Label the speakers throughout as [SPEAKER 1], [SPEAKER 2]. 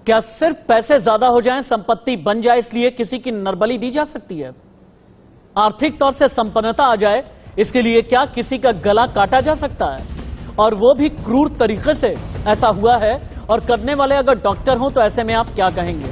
[SPEAKER 1] क्या सिर्फ पैसे ज्यादा हो जाएं, संपत्ति बन जाए, इसलिए किसी की नरबली दी जा सकती है? आर्थिक तौर से संपन्नता आ जाए, इसके लिए क्या किसी का गला काटा जा सकता है? और वो भी क्रूर तरीके से। ऐसा हुआ है, और करने वाले अगर डॉक्टर हों तो ऐसे में आप क्या कहेंगे?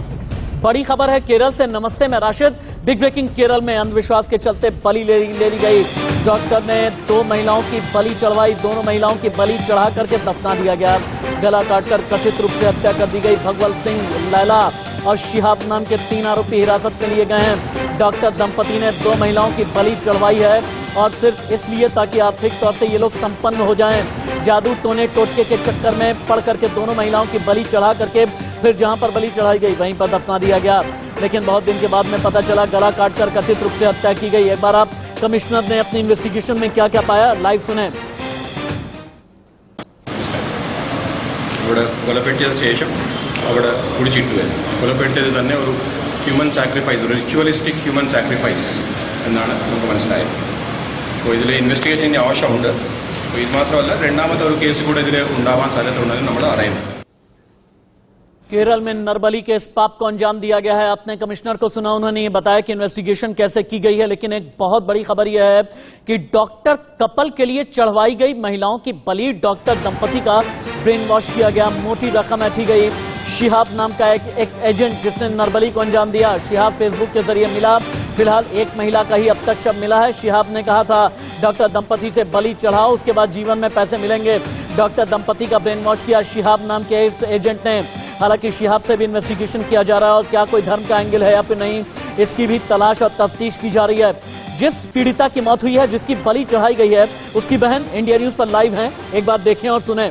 [SPEAKER 1] बड़ी खबर है केरल से। नमस्ते, मैं राशिद। Big breaking. केरल में अंधविश्वास के चलते बलि ले ली गई। डॉक्टर ने 2 महिलाओं की बलि चढ़वाई। दोनों महिलाओं की बलि चढ़ा करके दफना दिया गया। गला काटकर कथित रूप से हत्या कर दी गई। भगवत सिंह, लैला और शिहाब नाम के 3 आरोपी हिरासत में लिए गए हैं। डॉक्टर दंपति ने 2 महिलाओं की बलि चढ़वाई है, और सिर्फ इसलिए ताकि आर्थिक तौर से ये लोग संपन्न हो जाएं। जादू टोने टोटके के चक्कर में पड़ करके दोनों महिलाओं की बलि चढ़ा करके फिर जहां पर बलि चढ़ाई गई वहीं पर दफना दिया गया। लेकिन बहुत दिन के बाद में पता चला गला काटकर कथित रूप से हत्या की गई। एक बार आप कमिश्नर ने अपनी इन्वेस्टिगेशन में क्या क्या पाया, लाइव सुने।
[SPEAKER 2] കൊലപ്പെടുത്തിയത് ശേഷം അവിടെ കുഴിച്ചിട്ടുവരുന്നു. കൊലപ്പെടുത്തിയത് തന്നെ ഒരു ഹ്യൂമൻ സാക്രിഫൈസ്, ഒരു റിച്വലിസ്റ്റിക് ഹ്യൂമൻ സാക്രിഫൈസ് എന്നാണ് നമുക്ക് മനസ്സിലായത്. അപ്പോൾ ഇതിൽ ഇൻവെസ്റ്റിഗേറ്റ് ചെയ്യുന്ന ആവശ്യമുണ്ട്. അപ്പോൾ ഇത് മാത്രമല്ല, രണ്ടാമത്തെ ഒരു കേസ് കൂടെ ഇതിൽ ഉണ്ടാവാൻ സാധ്യതയുണ്ടെന്ന് നമ്മൾ അറിയുന്നു.
[SPEAKER 1] केरल में नरबली के इस पाप को अंजाम दिया गया है। आपने कमिश्नर को सुना, उन्होंने ये बताया कि इन्वेस्टिगेशन कैसे की गई है। लेकिन एक बहुत बड़ी खबर यह है कि डॉक्टर कपल के लिए चढ़वाई गई महिलाओं की बलि, डॉक्टर दंपति का ब्रेन वॉश किया गया, मोटी रकम ऐठी गई। शिहाब नाम का एक एजेंट जिसने नरबली को अंजाम दिया, शिहाब फेसबुक के जरिए मिला। फिलहाल एक महिला का ही अब तक शव मिला है। शिहाब ने कहा था डॉक्टर दंपति से बलि चढ़ाओ, उसके बाद जीवन में पैसे मिलेंगे। डॉक्टर दंपति का ब्रेन वॉश किया शिहाब नाम के इस एजेंट ने। हालांकि शिहाब से भी इन्वेस्टिगेशन किया जा रहा है, और क्या कोई धर्म का एंगल है या फिर नहीं, इसकी भी तलाश और तफ्तीश की जा रही है। जिस पीड़िता की मौत हुई है, जिसकी बलि चढ़ाई गई है, उसकी बहन इंडिया न्यूज पर लाइव है। एक बार देखें और सुने।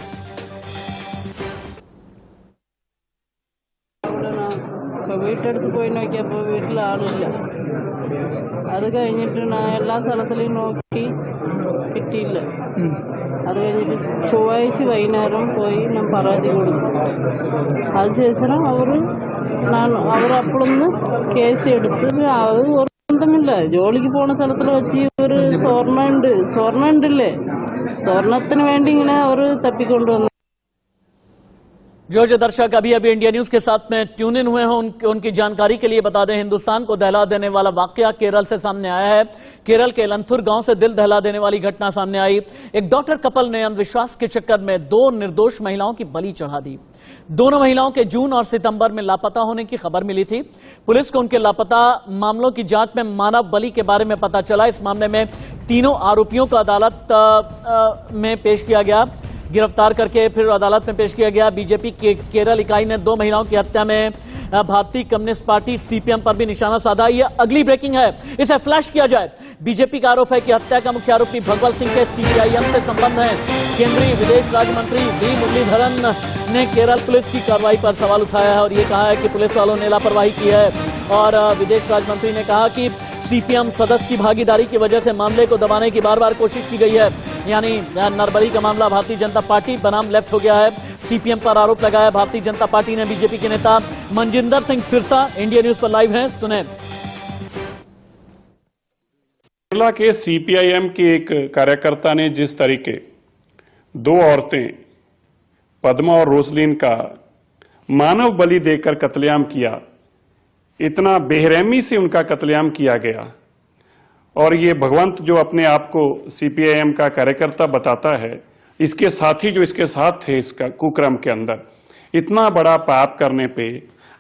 [SPEAKER 3] വീട്ടെടുത്ത് പോയി നോക്കിയപ്പോൾ വീട്ടിൽ ആളില്ല. അത് കഴിഞ്ഞിട്ട് എല്ലാ സ്ഥലത്തിലും നോക്കി കിട്ടിയില്ല. അത് കഴിഞ്ഞിട്ട് ചൊവ്വാഴ്ച വൈകുന്നേരം പോയി ഞാൻ പരാതി കൊടുത്തു. അതിനുശേഷം അവർ അപ്പോഴൊന്ന് കേസ് എടുത്ത് അത് ഓർമ്മയില്ല. ജോലിക്ക് പോണ സ്ഥലത്തിൽ വെച്ച് ഒരു സ്വർണ്ണ ഉണ്ടല്ലേ, സ്വർണത്തിന് വേണ്ടി ഇങ്ങനെ അവർ തപ്പിക്കൊണ്ടുവന്നു.
[SPEAKER 1] जो दर्शक अभी इंडिया न्यूज के साथ में ट्यून इन हुए हैं, उनकी जानकारी के लिए बता दें, हिंदुस्तान को दहला देने वाला वाकया केरल से सामने आया है। केरल के लंथुर गांव से दिल दहला देने वाली घटना सामने आई। एक डॉक्टर कपल ने अंधविश्वास के चक्कर में 2 निर्दोष महिलाओं की बलि चढ़ा दी। दोनों महिलाओं के जून और सितंबर में लापता होने की खबर मिली थी। पुलिस को उनके लापता मामलों की जांच में मानव बलि के बारे में पता चला। इस मामले में तीनों आरोपियों को अदालत में पेश किया गया, गिरफ्तार करके फिर अदालत में पेश किया गया। बीजेपी के केरल इकाई ने 2 महिलाओं की हत्या में भारतीय कम्युनिस्ट पार्टी सीपीएम पर भी निशाना साधा। यह अगली ब्रेकिंग है, इसे फ्लैश किया जाए। बीजेपी का आरोप है कि हत्या का मुख्य आरोपी भगवत सिंह के सीपीआईएम से संबंध है। केंद्रीय विदेश राज्य मंत्री वी मुरलीधरन ने केरल पुलिस की कार्रवाई पर सवाल उठाया है, और ये कहा है कि पुलिस वालों ने लापरवाही की है। और विदेश राज्य मंत्री ने कहा कि सीपीएम सदस्य की भागीदारी की वजह से मामले को दबाने की बार-बार कोशिश की गई है। यानी नरबली का मामला भारतीय जनता पार्टी बनाम लेफ्ट हो गया है। सीपीएम पर आरोप लगाया भारतीय जनता पार्टी ने। बीजेपी के नेता मनजिंदर सिंह सिरसा इंडिया न्यूज पर लाइव हैं, सुने।
[SPEAKER 4] केरला के सीपीआईएम के एक कार्यकर्ता ने जिस तरीके 2 औरतें पद्मा और रोसलिन का मानव बलि देकर कत्लेआम किया, इतना बेरहमी से उनका कत्लेआम किया गया, और ये भगवंत जो अपने आप को सीपीआईएम का कार्यकर्ता बताता है, इसके साथी जो इसके साथ थे इसका कुक्रम के अंदर, इतना बड़ा पाप करने पे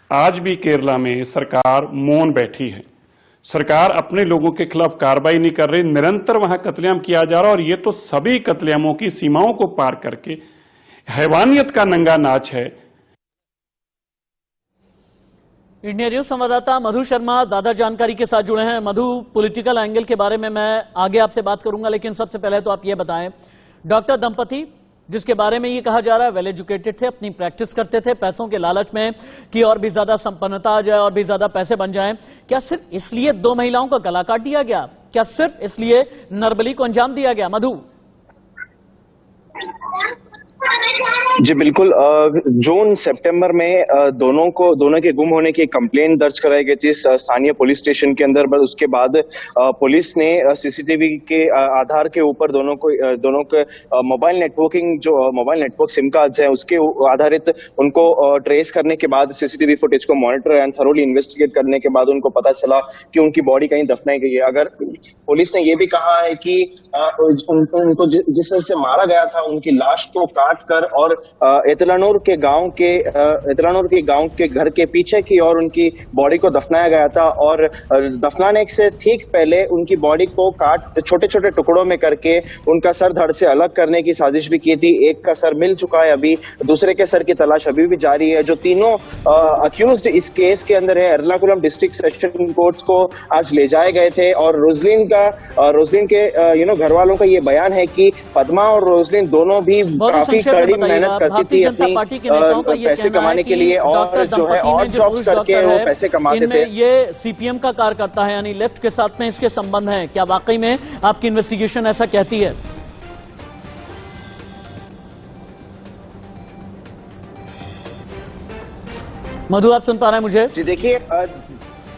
[SPEAKER 4] आज भी केरला में सरकार मौन बैठी है। सरकार अपने लोगों के खिलाफ कार्रवाई नहीं कर रही, निरंतर वहां कत्लेआम किया जा रहा, और ये तो सभी कत्लेआमों की सीमाओं को पार करके हैवानियत का नंगा नाच है।
[SPEAKER 1] इंडिया न्यूज संवाददाता मधु शर्मा ज्यादा जानकारी के साथ जुड़े हैं। मधु, पॉलिटिकल एंगल के बारे में मैं आगे आपसे बात करूंगा, लेकिन सबसे पहले तो आप ये बताएं, डॉक्टर दंपति जिसके बारे में ये कहा जा रहा है वेल एजुकेटेड थे, अपनी प्रैक्टिस करते थे पैसों के लालच में कि और भी ज्यादा संपन्नता आ जाए, और भी ज्यादा पैसे बन जाएं, क्या सिर्फ इसलिए 2 महिलाओं का गला काट दिया गया? क्या सिर्फ इसलिए नरबली को अंजाम दिया गया? मधु।
[SPEAKER 5] जी बिल्कुल। जून सितंबर में दोनों के गुम होने की कंप्लेंट दर्ज कराई गई थी स्थानीय पुलिस स्टेशन के अंदर। बस उसके बाद पुलिस ने सीसीटीवी के आधार के ऊपर दोनों के मोबाइल नेटवर्क सिम कार्ड्स हैं उसके आधारित उनको ट्रेस करने के बाद सीसीटीवी फुटेज को मॉनिटर एंड थरोली इन्वेस्टिगेट करने के बाद उनको पता चला कि उनकी बॉडी कहीं दफनाई गई है। अगर पुलिस ने ये भी कहा है कि उनको जिस तरह से मारा गया था उनकी लाश को काट कर और एतलानूर के गांव के घर के पीछे की और उनकी बॉडी को दफनाया गया था और दफनाने से ठीक पहले उनकी बॉडी को काट छोटे छोटे टुकड़ों में करके उनका सर धड़ से अलग करने की साजिश भी की थी। एक का सर मिल चुका है, अभी दूसरे के सर की तलाश अभी भी जारी है। जो तीनों अक्यूज्ड इस केस के अंदर है एर्नाकुलम डिस्ट्रिक्ट सेशन कोर्ट्स को आज ले जाए गए थे और रोजलिन के घर वालों का ये बयान है कि पद्मा और रोजलिन दोनों भी काफी कड़ी मेहनत करती थी अपनी पैसे कमाने के लिए और जो है और जॉब्स करके वो पैसे कमाते थे।
[SPEAKER 1] ये सीपीएम का कार्यकर्ता है यानी लेफ्ट के साथ में इसके संबंध है, क्या वाकई में आपकी इन्वेस्टिगेशन ऐसा कहती है? मधु आप सुन पा रहे हैं मुझे?
[SPEAKER 5] जी देखिए,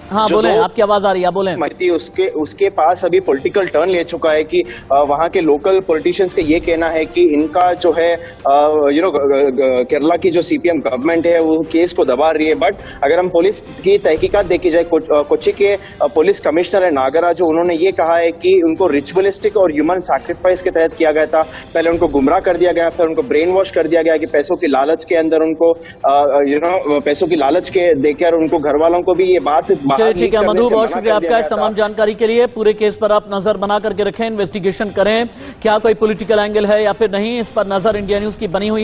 [SPEAKER 1] हाँ बोले, आपकी आवाज आ रही है, बोले।
[SPEAKER 5] महती उसके पास अभी पॉलिटिकल टर्न ले चुका है कि वहां के लोकल पॉलिटिशियंस का ये कहना है कि इनका जो है केरला की जो सीपीएम गवर्नमेंट है वो केस को दबा रही है। बट अगर हम पुलिस की तहकीकात देखी जाए, कोच्चि के पुलिस कमिश्नर है नागराजू, उन्होंने ये कहा है कि उनको रिचुअलिस्टिक और ह्यूमन सैक्रिफाइस के तहत किया गया था। पहले उनको गुमराह कर दिया गया, फिर उनको ब्रेन वॉश कर दिया गया कि पैसों की लालच के अंदर उनको पैसों की लालच के देकर उनको घर वालों को भी ये बात।
[SPEAKER 1] चलिए ठीक है मधु, बहुत शुक्रिया आपका इस तमाम जानकारी के लिए। पूरे केस पर आप नजर बना करके रखें, इन्वेस्टिगेशन करें, क्या कोई पॉलिटिकल एंगल है या फिर नहीं, इस पर नजर इंडिया न्यूज की बनी हुई है।